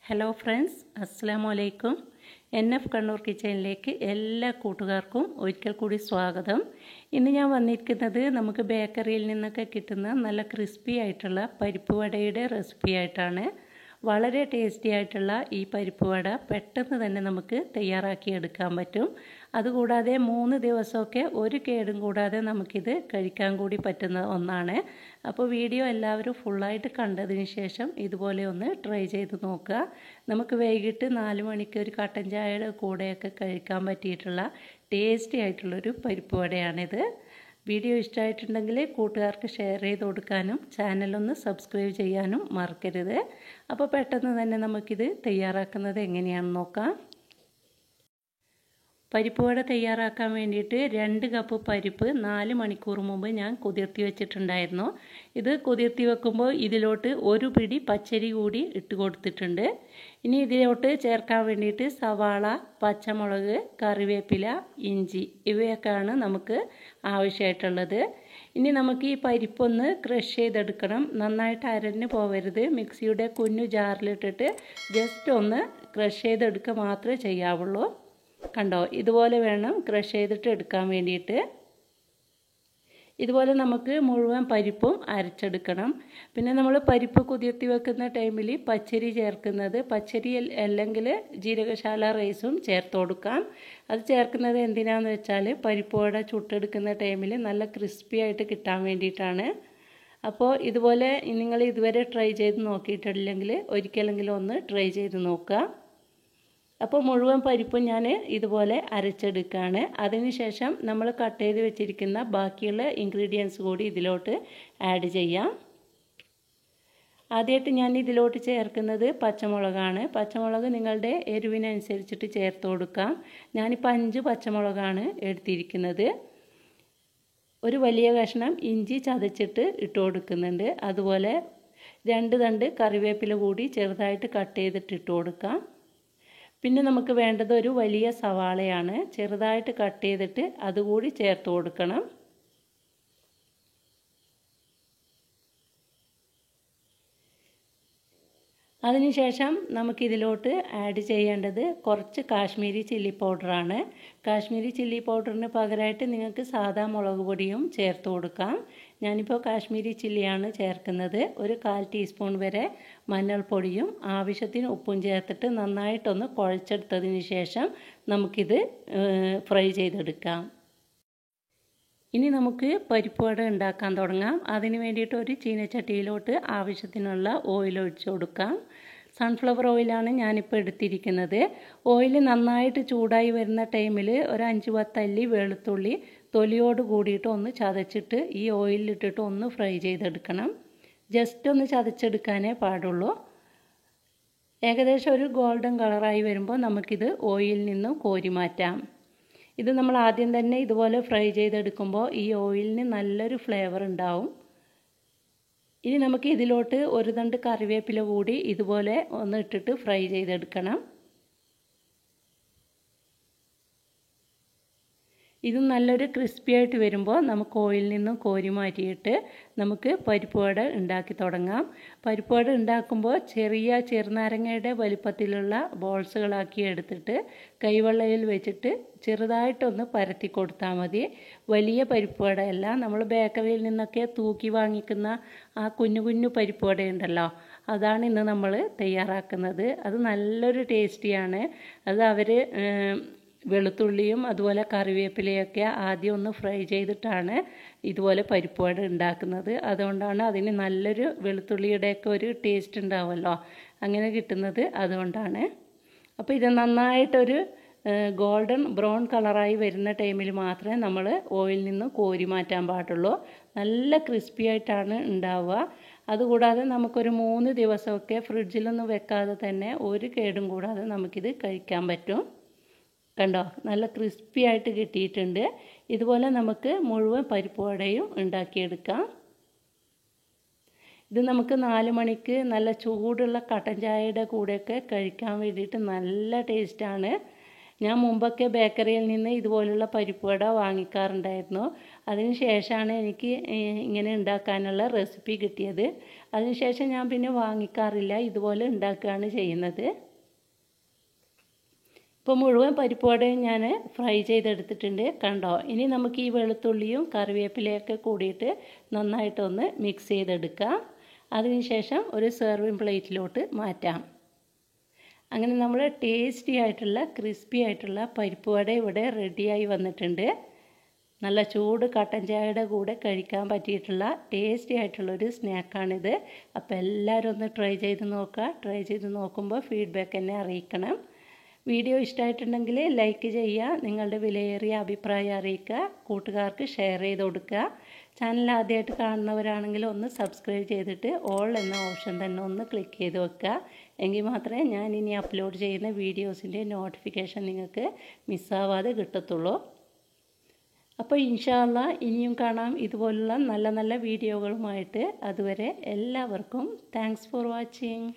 Hello friends, അസ്സലാമു അലൈക്കും. NF Kannur കിച്ചണിലേക്ക് എല്ലാ കൂട്ടുകാർക്കും ഒരിക്കൽ കൂടി സ്വാഗതം. ഇന്ന് ഞാൻ വന്നിരിക്കുന്നത് നമുക്ക് ബേക്കറിയിൽ നിന്നൊക്കെ കിട്ടുന്ന നല്ല ക്രിസ്പി ആയിട്ടുള്ള പരിപ്പ് വടയുടെ റെസിപ്പി ആയിട്ടാണ്. വളരെ ടേസ്റ്റി ആയിട്ടുള്ള ഈ പരിപ്പ് വട പെട്ടെന്ന് തന്നെ നമുക്ക് തയ്യാറാക്കി എടുക്കാൻ പറ്റും. അതുകൂടാതെ 3 ദിവസമൊക്കെ ഒരു കേടും കൂടാതെ നമുക്കിത് കഴിക്കാൻ കൂടി പറ്റുന്ന ഒന്നാണ്. അപ്പോൾ വീഡിയോ എല്ലാവരും ഫുള്ളായിട്ട് കണ്ടതിന് ശേഷം ഇതുപോലെ ഒന്ന് ട്രൈ ചെയ്ത് നോക്കുക. നമുക്ക് വൈകിട്ട് 4 മണിക്ക് ഒരു കട്ടൻ ചായയുടെ കൂടെയൊക്കെ കഴിക്കാൻ പറ്റിയിട്ടുള്ള ടേസ്റ്റി ആയിട്ടുള്ളൊരു പരിപ്പ് വടയാണിത്. വീഡിയോ ഇഷ്ടമായിട്ടുണ്ടെങ്കിൽ കൂട്ടുകാർക്ക് ഷെയർ ചെയ്ത് കൊടുക്കാനും ചാനലൊന്ന് സബ്സ്ക്രൈബ് ചെയ്യാനും മറക്കരുത്. അപ്പോൾ പെട്ടെന്ന് തന്നെ നമുക്കിത് തയ്യാറാക്കുന്നത് എങ്ങനെയാണെന്ന് നോക്കാം. പരിപ്പ് വട തയ്യാറാക്കാൻ വേണ്ടിയിട്ട് 2 കപ്പ് പരിപ്പ് 4 മണിക്കൂർ മുമ്പ് ഞാൻ കുതിർത്തി വെച്ചിട്ടുണ്ടായിരുന്നു. ഇത് കുതിർത്തി വെക്കുമ്പോൾ ഇതിലോട്ട് ഒരു പിടി പച്ചരി കൂടി ഇട്ട് കൊടുത്തിട്ടുണ്ട്. ഇനി ഇതിലോട്ട് ചേർക്കാൻ വേണ്ടിയിട്ട് സവാള, പച്ചമുളക്, കറിവേപ്പില, ഇഞ്ചി ഇവയൊക്കെയാണ് നമുക്ക് ആവശ്യമായിട്ടുള്ളത്. ഇനി നമുക്ക് ഈ പരിപ്പൊന്ന് ക്രഷ് ചെയ്തെടുക്കണം. നന്നായിട്ട് അരഞ്ഞു പോവരുത്. മിക്സിയുടെ കുഞ്ഞു ജാറിലിട്ടിട്ട് ജസ്റ്റ് ഒന്ന് ക്രഷ് ചെയ്തെടുക്കുക മാത്രമേ ചെയ്യാവുള്ളൂ. കണ്ടോ, ഇതുപോലെ വേണം ക്രഷ് ചെയ്തിട്ട് എടുക്കാൻ വേണ്ടിയിട്ട്. ഇതുപോലെ നമുക്ക് മുഴുവൻ പരിപ്പും അരച്ചെടുക്കണം. പിന്നെ നമ്മൾ പരിപ്പ് കുതിർത്തി വെക്കുന്ന ടൈമിൽ പച്ചരി ചേർക്കുന്നത്, പച്ചരി അല്ലെങ്കിൽ ജീരകശാല റൈസും ചേർത്ത് കൊടുക്കാം. അത് ചേർക്കുന്നത് എന്തിനാണെന്ന് വെച്ചാൽ പരിപ്പ് വട ചുട്ടെടുക്കുന്ന ടൈമിൽ നല്ല ക്രിസ്പി ആയിട്ട് കിട്ടാൻ വേണ്ടിയിട്ടാണ്. അപ്പോൾ ഇതുപോലെ നിങ്ങൾ ഇതുവരെ ട്രൈ ചെയ്ത് നോക്കിയിട്ടില്ലെങ്കിൽ ഒരിക്കലെങ്കിലും ഒന്ന് ട്രൈ ചെയ്ത് നോക്കുക. അപ്പോൾ മുഴുവൻ പരിപ്പും ഞാൻ ഇതുപോലെ അരച്ചെടുക്കുകയാണ്. അതിനുശേഷം നമ്മൾ കട്ട് ചെയ്ത് വെച്ചിരിക്കുന്ന ബാക്കിയുള്ള ഇൻഗ്രീഡിയൻസ് കൂടി ഇതിലോട്ട് ആഡ് ചെയ്യാം. ആദ്യമായിട്ട് ഞാൻ ഇതിലോട്ട് ചേർക്കുന്നത് പച്ചമുളകാണ്. പച്ചമുളക് നിങ്ങളുടെ എരിവിനനുസരിച്ചിട്ട് ചേർത്ത് കൊടുക്കാം. ഞാനിപ്പോൾ 5 പച്ചമുളകാണ് എടുത്തിരിക്കുന്നത്. ഒരു വലിയ കഷ്ണം ഇഞ്ചി ചതച്ചിട്ട് ഇട്ട് കൊടുക്കുന്നുണ്ട്. അതുപോലെ 2 തണ്ട് കറിവേപ്പില കൂടി ചെറുതായിട്ട് കട്ട് ചെയ്തിട്ട് ഇട്ട് കൊടുക്കാം. പിന്നെ നമുക്ക് വേണ്ടത് ഒരു വലിയ സവാളയാണ്. ചെറുതായിട്ട് കട്ട് ചെയ്തിട്ട് അതുകൂടി ചേർത്ത് കൊടുക്കണം. അതിനുശേഷം നമുക്കിതിലോട്ട് ആഡ് ചെയ്യേണ്ടത് കുറച്ച് കാശ്മീരി ചില്ലി പൗഡറാണ്. കാശ്മീരി ചില്ലി പൗഡറിന് പകരമായിട്ട് നിങ്ങൾക്ക് സാദാ മുളക് പൊടിയും ചേർത്ത് കൊടുക്കാം. ഞാനിപ്പോൾ കാശ്മീരി ചില്ലിയാണ് ചേർക്കുന്നത്. ഒരു 1/4 ടീസ്പൂൺ വരെ മഞ്ഞൾപ്പൊടിയും ആവശ്യത്തിന് ഉപ്പും ചേർത്തിട്ട് നന്നായിട്ടൊന്ന് കുഴച്ചെടുത്തതിന് ശേഷം നമുക്കിത് ഫ്രൈ ചെയ്തെടുക്കാം. ഇനി നമുക്ക് പരിപ്പ് വട ഉണ്ടാക്കാൻ തുടങ്ങാം. അതിന് വേണ്ടിയിട്ട് ഒരു ചീനച്ചട്ടിയിലോട്ട് ആവശ്യത്തിനുള്ള ഓയിൽ ഒഴിച്ചു കൊടുക്കാം. സൺഫ്ലവർ ഓയിലാണ് ഞാനിപ്പോൾ എടുത്തിരിക്കുന്നത്. ഓയിൽ നന്നായിട്ട് ചൂടായി വരുന്ന ടൈമിൽ ഒരു 5-10 അല്ലി വെളുത്തുള്ളി തൊലിയോട് കൂടിയിട്ട് ഒന്ന് ചതച്ചിട്ട് ഈ ഓയിലിട്ടിട്ട് ഒന്ന് ഫ്രൈ ചെയ്തെടുക്കണം. ജസ്റ്റ് ഒന്ന് ചതച്ചെടുക്കാനേ പാടുള്ളൂ. ഏകദേശം ഒരു ഗോൾഡൻ കളറായി വരുമ്പോൾ നമുക്കിത് ഓയിലിൽ നിന്നും കോരി മാറ്റാം. ഇത് നമ്മൾ ആദ്യം തന്നെ ഇതുപോലെ ഫ്രൈ ചെയ്തെടുക്കുമ്പോൾ ഈ ഓയിലിന് നല്ലൊരു ഫ്ലേവർ ഉണ്ടാവും. ഇനി നമുക്ക് ഇതിലോട്ട് ഒരു തണ്ട് കറിവേപ്പില കൂടി ഇതുപോലെ ഒന്ന് ഇട്ടിട്ട് ഫ്രൈ ചെയ്തെടുക്കണം. ഇത് നല്ലൊരു ക്രിസ്പി ആയിട്ട് വരുമ്പോൾ നമുക്ക് ഓയിലിൽ നിന്നും കോരി മാറ്റിയിട്ട് നമുക്ക് പരിപ്പ് വട ഉണ്ടാക്കി തുടങ്ങാം. പരിപ്പ് വട ഉണ്ടാക്കുമ്പോൾ ചെറുനാരങ്ങയുടെ വലിപ്പത്തിലുള്ള ബോൾസുകളാക്കി എടുത്തിട്ട് കൈവെള്ളയിൽ വെച്ചിട്ട് ചെറുതായിട്ടൊന്ന് പരത്തി കൊടുത്താൽ മതി. വലിയ പരിപ്പ് വടയല്ല, നമ്മൾ ബേക്കറിയിൽ നിന്നൊക്കെ തൂക്കി വാങ്ങിക്കുന്ന ആ കുഞ്ഞു കുഞ്ഞു പരിപ്പ് വടയുണ്ടല്ലോ, അതാണ് ഇന്ന് നമ്മൾ തയ്യാറാക്കുന്നത്. അത് നല്ലൊരു ടേസ്റ്റിയാണ്. അത് അവർ വെളുത്തുള്ളിയും അതുപോലെ കറിവേപ്പിലയൊക്കെ ആദ്യം ഒന്ന് ഫ്രൈ ചെയ്തിട്ടാണ് ഇതുപോലെ പരിപ്പ് വട ഉണ്ടാക്കുന്നത്. അതുകൊണ്ടാണ് അതിന് നല്ലൊരു വെളുത്തുള്ളിയുടെയൊക്കെ ഒരു ടേസ്റ്റ് ഉണ്ടാവുമല്ലോ, അങ്ങനെ കിട്ടുന്നത് അതുകൊണ്ടാണ്. അപ്പോൾ ഇത് നന്നായിട്ടൊരു ഗോൾഡൻ ബ്രൗൺ കളറായി വരുന്ന ടൈമിൽ മാത്രമേ നമ്മൾ ഓയിലിൽ നിന്ന് കോരി മാറ്റാൻ പാടുള്ളൂ. നല്ല ക്രിസ്പി ആയിട്ടാണ് ഉണ്ടാവുക. അതുകൂടാതെ നമുക്കൊരു 3 ദിവസമൊക്കെ ഫ്രിഡ്ജിലൊന്നും വെക്കാതെ തന്നെ ഒരു കേടും കൂടാതെ നമുക്കിത് കഴിക്കാൻ പറ്റും. കണ്ടോ, നല്ല ക്രിസ്പി ആയിട്ട് കിട്ടിയിട്ടുണ്ട്. ഇതുപോലെ നമുക്ക് മുഴുവൻ പരിപ്പ് വടയും ഉണ്ടാക്കിയെടുക്കാം. ഇത് നമുക്ക് 4 മണിക്ക് നല്ല ചൂടുള്ള കട്ടൻ ചായയുടെ കൂടെയൊക്കെ കഴിക്കാൻ വേണ്ടിയിട്ട് നല്ല ടേസ്റ്റാണ്. ഞാൻ മുമ്പൊക്കെ ബേക്കറിയിൽ നിന്ന് ഇതുപോലുള്ള പരിപ്പ് വട വാങ്ങിക്കാറുണ്ടായിരുന്നു. അതിന് ശേഷമാണ് എനിക്ക് ഇങ്ങനെ ഉണ്ടാക്കാനുള്ള റെസിപ്പി കിട്ടിയത്. അതിനുശേഷം ഞാൻ പിന്നെ വാങ്ങിക്കാറില്ല, ഇതുപോലെ ഉണ്ടാക്കുകയാണ് ചെയ്യുന്നത്. ഇപ്പോൾ മുഴുവൻ പരിപ്പ് വടയും ഞാൻ ഫ്രൈ ചെയ്തെടുത്തിട്ടുണ്ട്, കണ്ടോ. ഇനി നമുക്ക് ഈ വെളുത്തുള്ളിയും കറിവേപ്പിലയൊക്കെ കൂടിയിട്ട് നന്നായിട്ടൊന്ന് മിക്സ് ചെയ്തെടുക്കാം. അതിനുശേഷം ഒരു സെർവിങ് പ്ലേറ്റിലോട്ട് മാറ്റാം. അങ്ങനെ നമ്മൾ ടേസ്റ്റി ആയിട്ടുള്ള ക്രിസ്പി ആയിട്ടുള്ള പരിപ്പ് വട ഇവിടെ റെഡിയായി വന്നിട്ടുണ്ട്. നല്ല ചൂട് കട്ടൻ ചായയുടെ കൂടെ കഴിക്കാൻ പറ്റിയിട്ടുള്ള ടേസ്റ്റി ആയിട്ടുള്ളൊരു സ്നാക്കാണിത്. അപ്പോൾ എല്ലാവരും ഒന്ന് ട്രൈ ചെയ്ത് നോക്കുക. ട്രൈ ചെയ്ത് നോക്കുമ്പോൾ ഫീഡ്ബാക്ക് എന്നെ അറിയിക്കണം. വീഡിയോ ഇഷ്ടമായിട്ടുണ്ടെങ്കിൽ ലൈക്ക് ചെയ്യുക, നിങ്ങളുടെ വിലയേറിയ അഭിപ്രായം അറിയിക്കുക, കൂട്ടുകാർക്ക് ഷെയർ ചെയ്ത് കൊടുക്കുക. ചാനൽ ആദ്യമായിട്ട് കാണുന്നവരാണെങ്കിൽ ഒന്ന് സബ്സ്ക്രൈബ് ചെയ്തിട്ട് ഓൾ എന്ന ഓപ്ഷൻ തന്നെ ഒന്ന് ക്ലിക്ക് ചെയ്ത് വെക്കുക. എങ്കിൽ മാത്രമേ ഞാൻ ഇനി അപ്ലോഡ് ചെയ്യുന്ന വീഡിയോസിൻ്റെ നോട്ടിഫിക്കേഷൻ നിങ്ങൾക്ക് മിസ്സാവാതെ കിട്ടത്തുള്ളൂ. അപ്പോൾ ഇൻഷാ അല്ലാഹ് ഇനിയും കാണാം ഇതുപോലുള്ള നല്ല നല്ല വീഡിയോകളുമായിട്ട്. അതുവരെ എല്ലാവർക്കും താങ്ക്സ് ഫോർ വാച്ചിങ്.